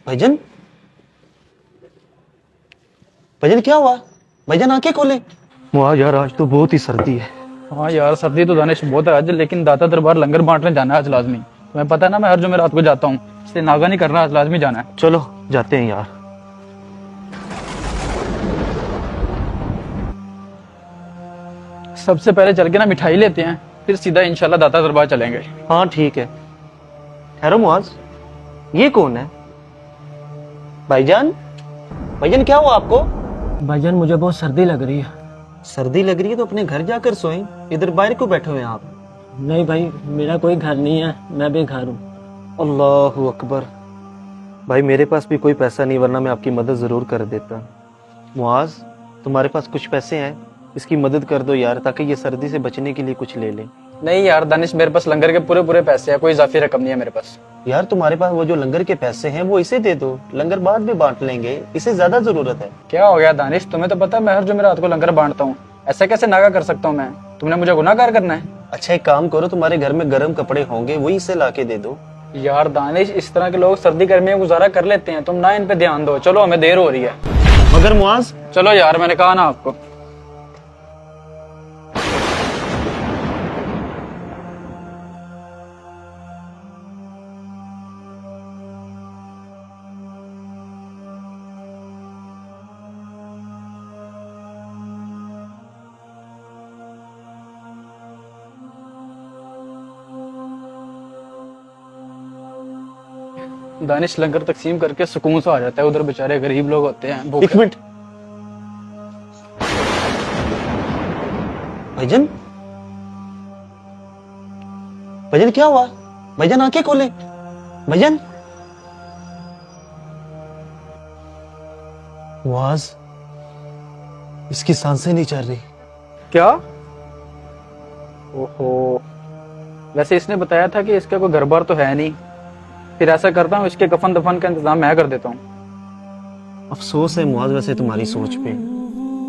भाईजान, भाईजान क्या हुआ? भाईजान आंखें खोले। वाह यार, आज तो बहुत ही सर्दी है। हाँ यार, सर्दी तो दानिश बहुत है आज, लेकिन दाता दरबार लंगर बांटने जाना है आज लाजमी। तुम्हें पता है ना, मैं हर जुमेरात को जाता हूँ, इसलिए नागा नहीं करना, आज लाजमी जाना है। चलो जाते हैं यार। सबसे पहले चल के ना मिठाई लेते हैं, फिर सीधा इंशाल्लाह दाता दरबार चलेंगे। हाँ ठीक है। ठहरो मुआज, ये कौन है? भाईजान, भाईजान क्या हुआ आपको? भाईजान मुझे बहुत सर्दी लग रही है। सर्दी लग रही है तो अपने घर जाकर सोएं, इधर बाहर क्यों बैठे हुए हैं आप? नहीं भाई, मेरा कोई घर नहीं है, मैं बेघर हूँ। अल्लाहु अकबर। भाई मेरे पास भी कोई पैसा नहीं, वरना मैं आपकी मदद जरूर कर देता। मुआज, तुम्हारे पास कुछ पैसे हैं? इसकी मदद कर दो यार, ताकि ये सर्दी से बचने के लिए कुछ ले ले। नहीं यार दानिश, मेरे पास लंगर के पूरे पूरे पैसे हैं, कोई इजाफी रकम नहीं है मेरे पास। यार तुम्हारे पास वो जो लंगर के पैसे हैं वो इसे दे दो, लंगर बाद में बांट लेंगे, इसे ज्यादा जरूरत है। क्या हो गया दानिश, तुम्हें तो पता है मैं हर जुमेरात को लंगर बांटता हूँ, ऐसा कैसे नागा कर सकता हूँ मैं? तुमने मुझे गुनाहगार करना है? अच्छा एक काम करो, तुम्हारे घर में गर्म कपड़े होंगे, वही इसे लाके दे दो। यार दानिश, इस तरह के लोग सर्दी गर्मी में गुजारा कर लेते हैं, तुम ना इन पे ध्यान दो। चलो, हमें देर हो रही है। मगर मुआज, चलो यार, मैंने कहा ना आपको। दानिश, लंगर तकसीम करके सुकून सा आ जाता है, उधर बेचारे गरीब लोग होते हैं भूखे। एक मिनट। भाईजान, भाईजान क्या हुआ? भाईजान आंखें खोले। भाईजान, मुआज, इसकी सांसें नहीं चल रही। क्या? ओहो, वैसे इसने बताया था कि इसका कोई घर बार तो है नहीं। फिर ऐसा करता हूँ, इसके कफन दफन का इंतजाम मैं कर देता हूँ। अफसोस है मुआज वैसे तुम्हारी सोच पे,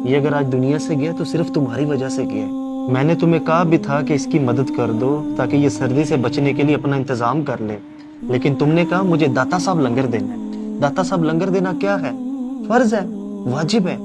ये अगर आज दुनिया से गया तो सिर्फ तुम्हारी वजह से गया है। मैंने तुम्हें कहा भी था कि इसकी मदद कर दो ताकि ये सर्दी से बचने के लिए अपना इंतजाम कर ले, लेकिन तुमने कहा मुझे दाता साहब लंगर देना है। दाता साहब लंगर देना क्या है? फर्ज है, वाजिब है,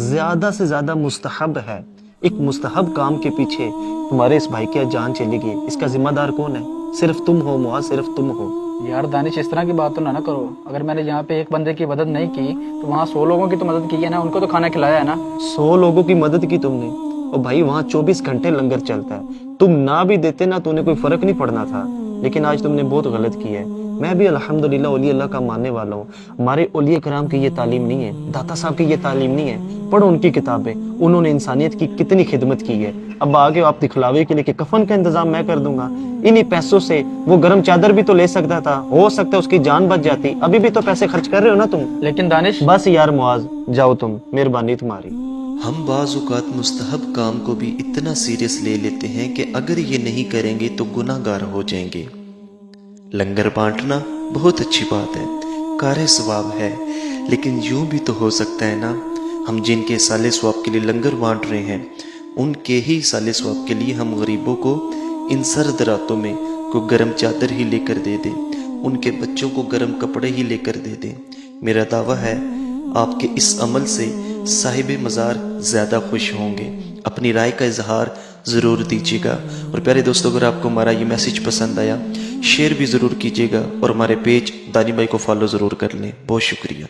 ज्यादा से ज्यादा मुस्तहब है। एक मुस्तहब काम के पीछे तुम्हारे इस भाई की जान चली गई, इसका जिम्मेदार कौन है? सिर्फ तुम हो मुआज, सिर्फ तुम हो। यार दानिश, इस तरह की बात तो ना करो। अगर मैंने यहाँ पे एक बंदे की मदद नहीं की तो वहाँ 100 लोगों की तो मदद की है ना, उनको तो खाना खिलाया है ना। 100 लोगों की मदद की तुमने, और भाई वहाँ 24 घंटे लंगर चलता है। तुम ना भी देते ना तो उन्हें कोई फर्क नहीं पड़ना था, लेकिन आज तुमने बहुत गलत किया है। मैं भी अल्हम्दुलिल्लाह औलिया अल्लाह का मानने वाला हूँ। हमारे औलिया कराम की ये तालीम नहीं है, दाता साहब की ये तालीम नहीं है। पढ़ो उनकी किताबें, उन्होंने इंसानियत की कितनी खिदमत की है। अब आगे आप दिखलावे के लिए कि कफन का इंतजाम मैं कर दूंगा, इन्हीं पैसों से वो गर्म चादर भी तो ले सकता था, हो सकता है उसकी जान बच जाती। अभी भी तो पैसे खर्च कर रहे हो ना तुम। लेकिन दानिश, बस यार मुआज, जाओ तुम, मेहरबानी तुम्हारी। हम बाज़ औक़ात मुस्तहब काम को भी इतना सीरियस ले लेते हैं कि अगर ये नहीं करेंगे तो गुनाहगार हो जाएंगे। लंगर बांटना बहुत अच्छी बात है, कार सवाब है, लेकिन यूं भी तो हो सकता है ना, हम जिनके साले सवाब के लिए लंगर बांट रहे हैं उनके ही साले सवाब के लिए हम गरीबों को इन सर्द रातों में कोई गर्म चादर ही लेकर दे दें, उनके बच्चों को गर्म कपड़े ही लेकर दे दें। मेरा दावा है आपके इस अमल से साहिब मज़ार ज़्यादा खुश होंगे। अपनी राय का इजहार ज़रूर दीजिएगा। और प्यारे दोस्तों, अगर आपको हमारा ये मैसेज पसंद आया शेयर भी ज़रूर कीजिएगा, और हमारे पेज दानी भाई को फॉलो ज़रूर कर लें। बहुत शुक्रिया।